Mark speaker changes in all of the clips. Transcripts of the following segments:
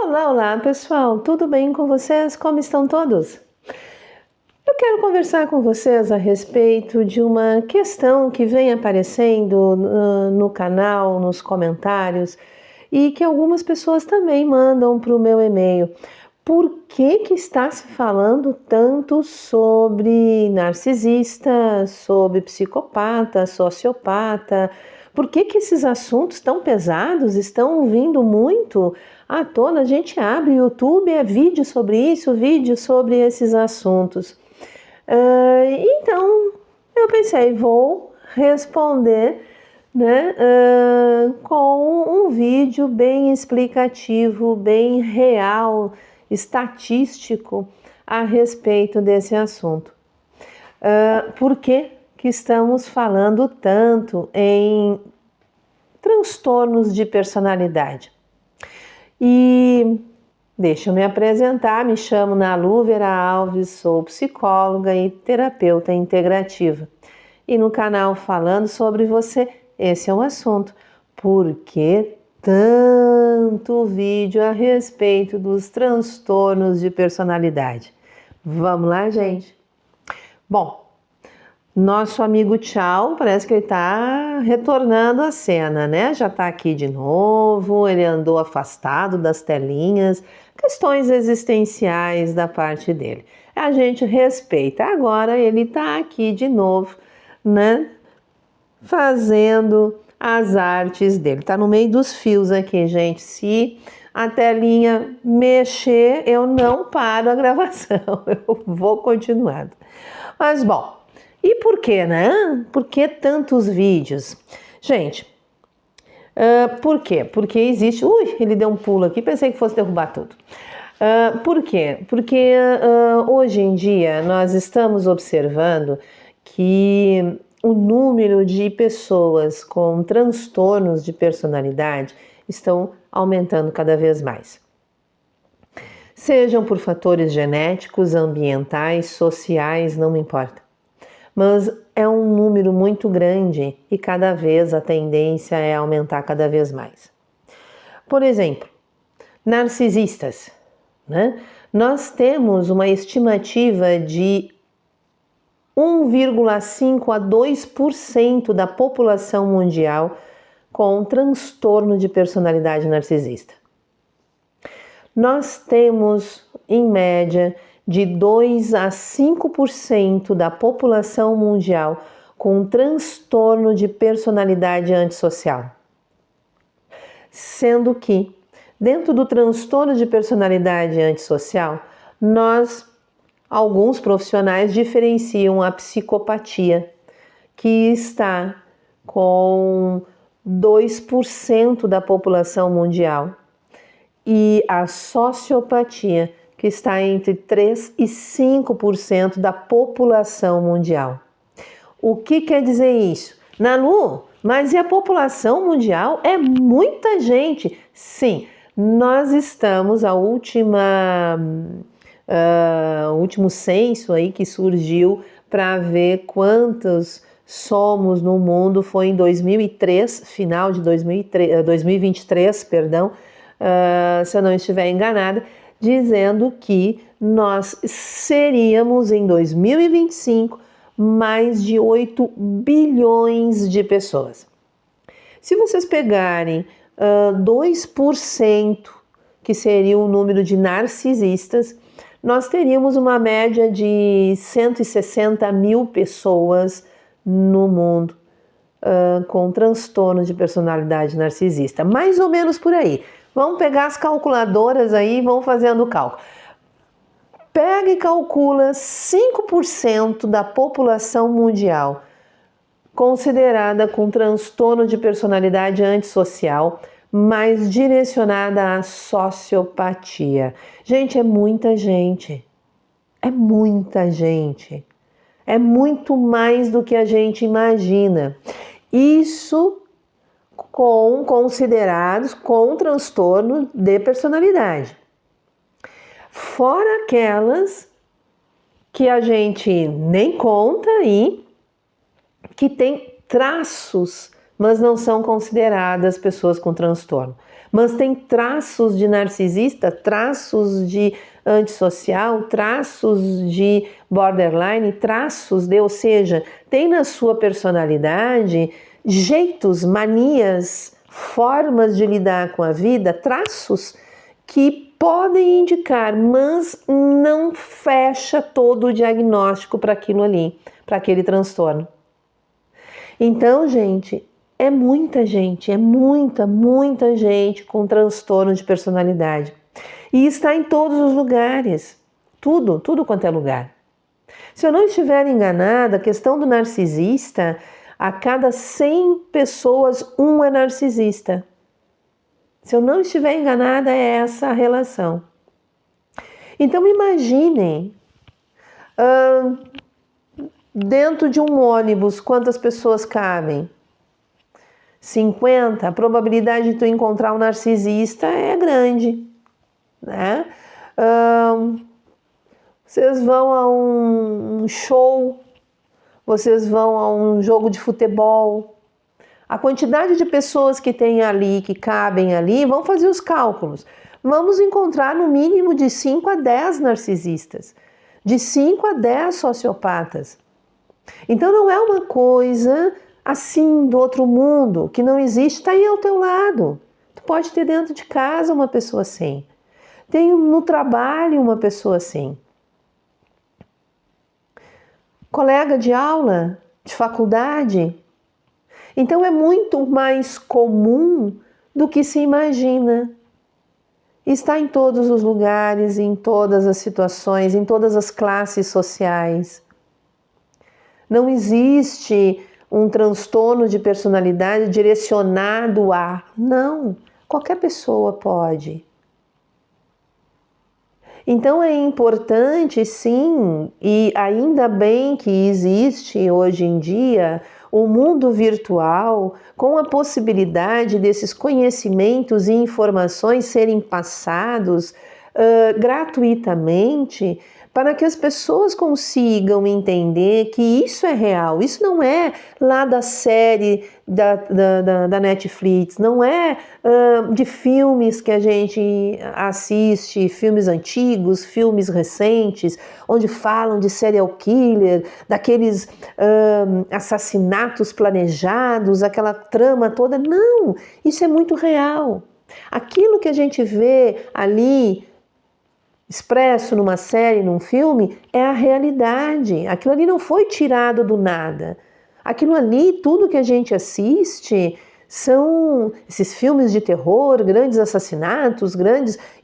Speaker 1: Olá, olá pessoal, tudo bem com vocês? Como estão todos? Eu quero conversar com vocês a respeito de uma questão que vem aparecendo no canal, nos comentários e que algumas pessoas também mandam para o meu e-mail. Por que está se falando tanto sobre narcisista, sobre psicopata, sociopata? Por que esses assuntos tão pesados estão vindo muito à tona? A gente abre o YouTube, é vídeo sobre isso, vídeo sobre esses assuntos. Então, eu pensei, vou responder, né, com um vídeo bem explicativo, bem real, estatístico a respeito desse assunto. Por que estamos falando tanto em transtornos de personalidade? E deixa eu me apresentar, me chamo Nalu Vera Alves, sou psicóloga e terapeuta integrativa. E no canal Falando Sobre Você, esse é o assunto. Por que tanto vídeo a respeito dos transtornos de personalidade? Vamos lá, gente? Bom, nosso amigo Tchau, parece que ele está retornando à cena, né? Já está aqui de novo, ele andou afastado das telinhas, questões existenciais da parte dele. A gente respeita. Agora ele está aqui de novo, né? Fazendo as artes dele. Está no meio dos fios aqui, gente. Se a telinha mexer, eu não paro a gravação, eu vou continuando. Mas, bom, e por que, né? Por que tantos vídeos? Gente, por quê? Porque existe... Ui, ele deu um pulo aqui, pensei que fosse derrubar tudo. Por quê? Porque hoje em dia nós estamos observando que o número de pessoas com transtornos de personalidade estão aumentando cada vez mais. Sejam por fatores genéticos, ambientais, sociais, não me importa. Mas é um número muito grande e cada vez a tendência é aumentar cada vez mais. Por exemplo, narcisistas, né? Nós temos uma estimativa de 1,5 a 2% da população mundial com transtorno de personalidade narcisista. Nós temos, em média, de 2 a 5% da população mundial com transtorno de personalidade antissocial. Sendo que, dentro do transtorno de personalidade antissocial, alguns profissionais diferenciam a psicopatia, que está com 2% da população mundial, e a sociopatia, que está entre 3 e 5% da população mundial. O que quer dizer isso? Nalu, mas e a população mundial? É muita gente. Sim, nós estamos, o último censo aí que surgiu para ver quantos somos no mundo foi em 2003, final de 2023, perdão, se eu não estiver enganada, dizendo que nós seríamos em 2025 mais de 8 bilhões de pessoas. Se vocês pegarem 2%, que seria o número de narcisistas, nós teríamos uma média de 160 mil pessoas no mundo com transtorno de personalidade narcisista. Mais ou menos por aí. Vamos pegar as calculadoras aí e vamos fazendo o cálculo. Pega e calcula 5% da população mundial considerada com transtorno de personalidade antissocial, mais direcionada à sociopatia. Gente, é muita gente. É muita gente. É muito mais do que a gente imagina. Isso considerados com transtorno de personalidade. Fora aquelas que a gente nem conta e que tem traços, mas não são consideradas pessoas com transtorno. mas tem traços de narcisista, traços de antissocial, traços de borderline, ou seja, tem na sua personalidade jeitos, manias, formas de lidar com a vida, traços que podem indicar, mas não fecha todo o diagnóstico para aquilo ali, para aquele transtorno. Então, gente, é muita gente, muita gente com transtorno de personalidade. E está em todos os lugares, tudo quanto é lugar. Se eu não estiver enganada, a questão do narcisista, a cada 100 pessoas, um é narcisista. Se eu não estiver enganada, é essa a relação. Então imaginem, dentro de um ônibus, quantas pessoas cabem? 50, a probabilidade de tu encontrar um narcisista é grande, né? Vocês vão a um show, vocês vão a um jogo de futebol, a quantidade de pessoas que tem ali, que cabem ali, vamos fazer os cálculos. Vamos encontrar no mínimo de 5 a 10 narcisistas, de 5 a 10 sociopatas. Então não é uma coisa assim do outro mundo, que não existe, está aí ao teu lado. Tu pode ter dentro de casa uma pessoa assim. Tem no trabalho uma pessoa assim. Colega de aula, de faculdade. Então é muito mais comum do que se imagina. Está em todos os lugares, em todas as situações, em todas as classes sociais. Não existe um transtorno de personalidade direcionado a... Não, qualquer pessoa pode. Então é importante, sim, e ainda bem que existe hoje em dia o mundo virtual com a possibilidade desses conhecimentos e informações serem passados gratuitamente, para que as pessoas consigam entender que isso é real. Isso não é lá da série da Netflix, não é de filmes que a gente assiste, filmes antigos, filmes recentes, onde falam de serial killer, daqueles assassinatos planejados, aquela trama toda. Não, isso é muito real. Aquilo que a gente vê ali expresso numa série, num filme, é a realidade. Aquilo ali não foi tirado do nada. Aquilo ali, tudo que a gente assiste, são esses filmes de terror, grandes assassinatos,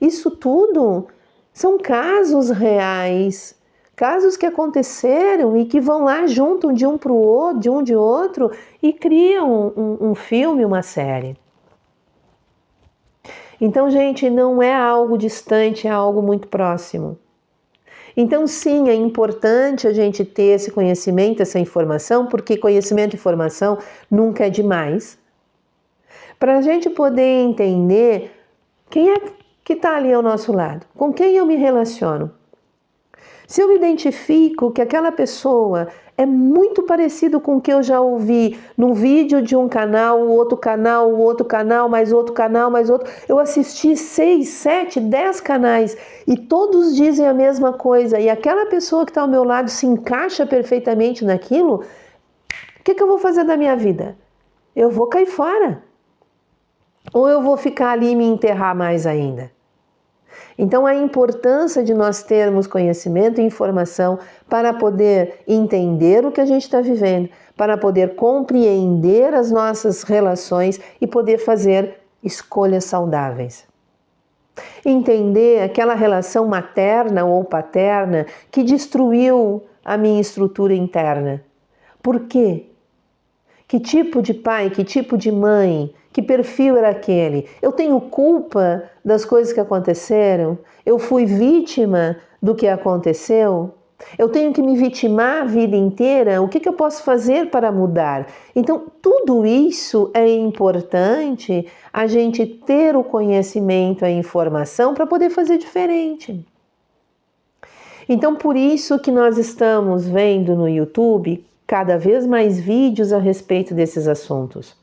Speaker 1: isso tudo são casos reais, casos que aconteceram e que vão lá junto de um para o outro, de um de outro, e criam um filme, uma série. Então, gente, não é algo distante, é algo muito próximo. Então, sim, é importante a gente ter esse conhecimento, essa informação, porque conhecimento e informação nunca é demais, para a gente poder entender quem é que está ali ao nosso lado, com quem eu me relaciono. Se eu identifico que aquela pessoa é muito parecido com o que eu já ouvi num vídeo de um canal, outro canal, mais outro canal, mais outro. Eu assisti 6, 7, 10 canais e todos dizem a mesma coisa e aquela pessoa que está ao meu lado se encaixa perfeitamente naquilo, o que eu vou fazer da minha vida? Eu vou cair fora. Ou eu vou ficar ali e me enterrar mais ainda? Então, a importância de nós termos conhecimento e informação para poder entender o que a gente está vivendo, para poder compreender as nossas relações e poder fazer escolhas saudáveis. Entender aquela relação materna ou paterna que destruiu a minha estrutura interna. Por quê? Que tipo de pai, que tipo de mãe, que perfil era aquele? Eu tenho culpa das coisas que aconteceram? Eu fui vítima do que aconteceu? Eu tenho que me vitimar a vida inteira? O que eu posso fazer para mudar? Então, tudo isso é importante a gente ter o conhecimento, a informação para poder fazer diferente. Então, por isso que nós estamos vendo no YouTube cada vez mais vídeos a respeito desses assuntos.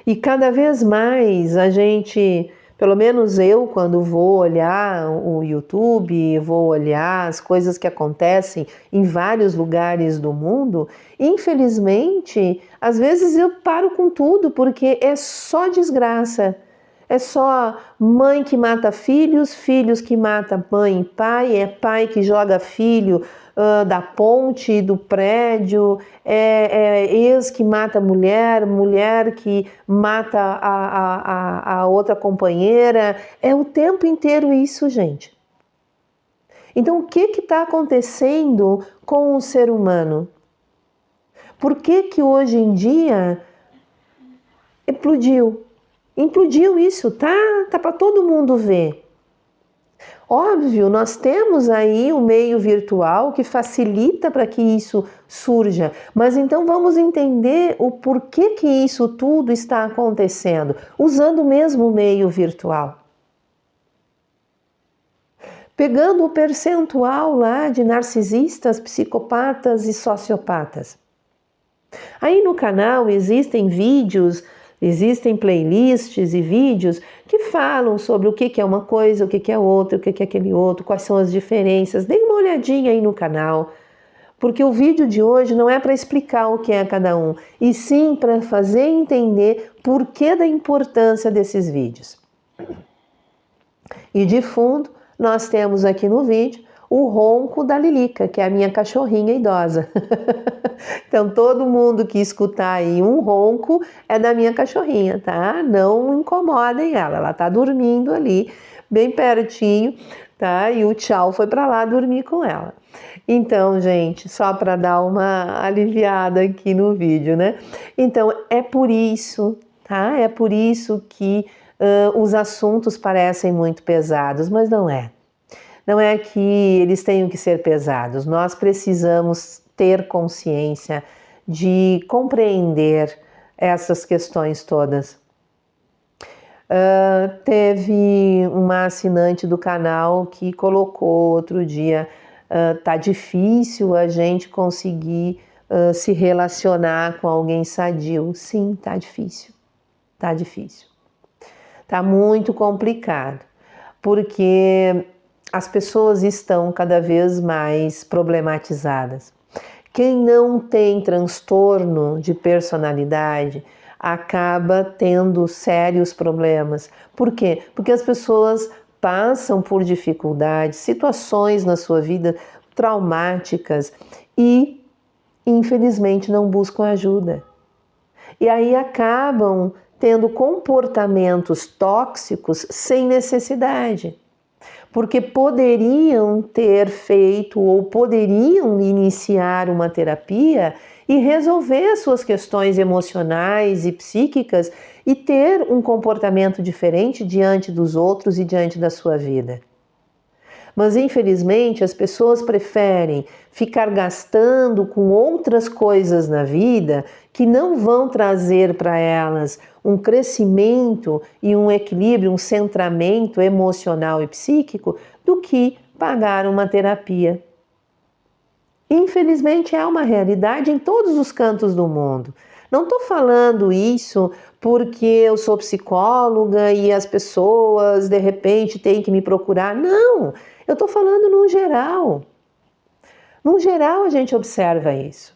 Speaker 1: E cada vez mais a gente, pelo menos eu, quando vou olhar o YouTube, vou olhar as coisas que acontecem em vários lugares do mundo, infelizmente, às vezes eu paro com tudo, porque é só desgraça. É só mãe que mata filhos, filhos que matam mãe e pai, é pai que joga filho da ponte, do prédio, é ex que mata mulher, mulher que mata a outra companheira. É o tempo inteiro isso, gente. Então, o que está acontecendo com o ser humano? Por que hoje em dia implodiu isso? Tá para todo mundo ver. Óbvio, nós temos aí o meio virtual que facilita para que isso surja, mas então vamos entender o porquê que isso tudo está acontecendo, usando mesmo o meio virtual. Pegando o percentual lá de narcisistas, psicopatas e sociopatas. Aí no canal existem vídeos, existem playlists e vídeos que falam sobre o que é uma coisa, o que é outra, o que é aquele outro, quais são as diferenças. Dê uma olhadinha aí no canal, porque o vídeo de hoje não é para explicar o que é cada um, e sim para fazer entender por que da importância desses vídeos. E de fundo, nós temos aqui no vídeo o ronco da Lilica, que é a minha cachorrinha idosa. Então, todo mundo que escutar aí um ronco é da minha cachorrinha, tá? Não incomodem ela tá dormindo ali, bem pertinho, tá? E o tchau foi para lá dormir com ela. Então, gente, só para dar uma aliviada aqui no vídeo, né? Então, é por isso, tá? É por isso que os assuntos parecem muito pesados, mas não é. Não é que eles tenham que ser pesados, nós precisamos ter consciência de compreender essas questões todas. Teve uma assinante do canal que colocou outro dia, tá difícil a gente conseguir se relacionar com alguém sadio. Sim, tá difícil, tá difícil. Tá muito complicado, porque as pessoas estão cada vez mais problematizadas. Quem não tem transtorno de personalidade acaba tendo sérios problemas. Por quê? Porque as pessoas passam por dificuldades, situações na sua vida traumáticas e, infelizmente, não buscam ajuda. E aí acabam tendo comportamentos tóxicos sem necessidade. Porque poderiam ter feito ou poderiam iniciar uma terapia e resolver as suas questões emocionais e psíquicas e ter um comportamento diferente diante dos outros e diante da sua vida. Mas, infelizmente, as pessoas preferem ficar gastando com outras coisas na vida que não vão trazer para elas um crescimento e um equilíbrio, um centramento emocional e psíquico, do que pagar uma terapia. Infelizmente, é uma realidade em todos os cantos do mundo. Não estou falando isso porque eu sou psicóloga e as pessoas, de repente, têm que me procurar. Não, eu estou falando no geral. No geral, a gente observa isso.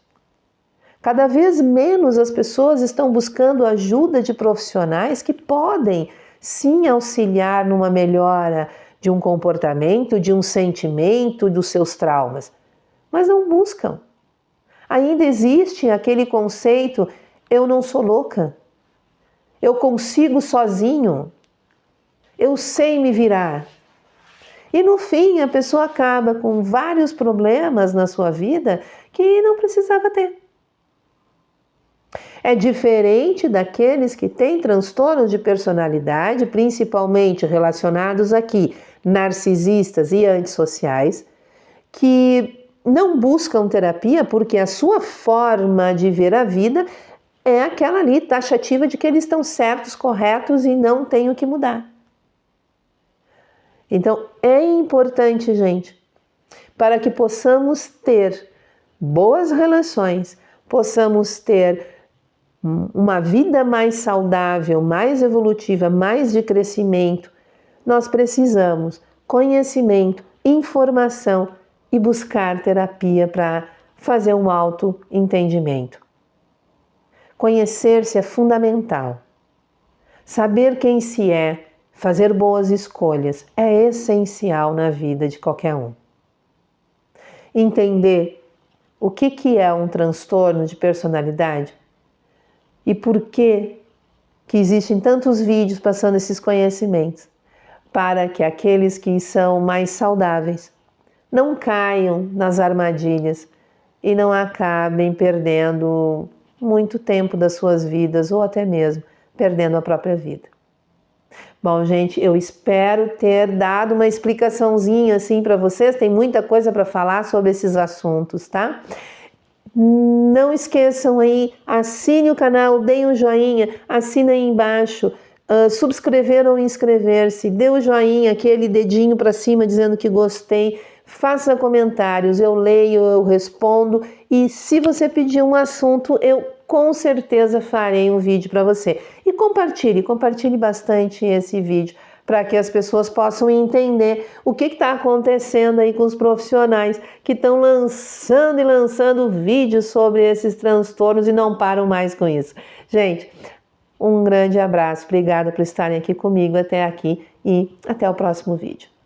Speaker 1: Cada vez menos as pessoas estão buscando ajuda de profissionais que podem, sim, auxiliar numa melhora de um comportamento, de um sentimento, dos seus traumas. Mas não buscam. Ainda existe aquele conceito: eu não sou louca, eu consigo sozinho, eu sei me virar. E no fim a pessoa acaba com vários problemas na sua vida que não precisava ter. É diferente daqueles que têm transtornos de personalidade, principalmente relacionados aqui, narcisistas e antissociais, que não buscam terapia porque a sua forma de ver a vida é aquela ali, taxativa de que eles estão certos, corretos e não têm o que mudar. Então, é importante, gente, para que possamos ter boas relações, possamos ter uma vida mais saudável, mais evolutiva, mais de crescimento, nós precisamos conhecimento, informação e buscar terapia para fazer um autoentendimento. Conhecer-se é fundamental. Saber quem se é, fazer boas escolhas é essencial na vida de qualquer um. Entender o que é um transtorno de personalidade e por que existem tantos vídeos passando esses conhecimentos, para que aqueles que são mais saudáveis não caiam nas armadilhas e não acabem perdendo muito tempo das suas vidas ou até mesmo perdendo a própria vida. Bom, gente, eu espero ter dado uma explicaçãozinha assim para vocês. Tem muita coisa para falar sobre esses assuntos, tá? Não esqueçam aí, assine o canal, deem um joinha, assina aí embaixo, subscrever ou inscrever-se, dê o joinha, aquele dedinho para cima dizendo que gostei, faça comentários, eu leio, eu respondo e se você pedir um assunto, eu com certeza farei um vídeo para você. E compartilhe bastante esse vídeo para que as pessoas possam entender o que está acontecendo aí com os profissionais que estão lançando e lançando vídeos sobre esses transtornos e não param mais com isso. Gente, um grande abraço, obrigada por estarem aqui comigo até aqui e até o próximo vídeo.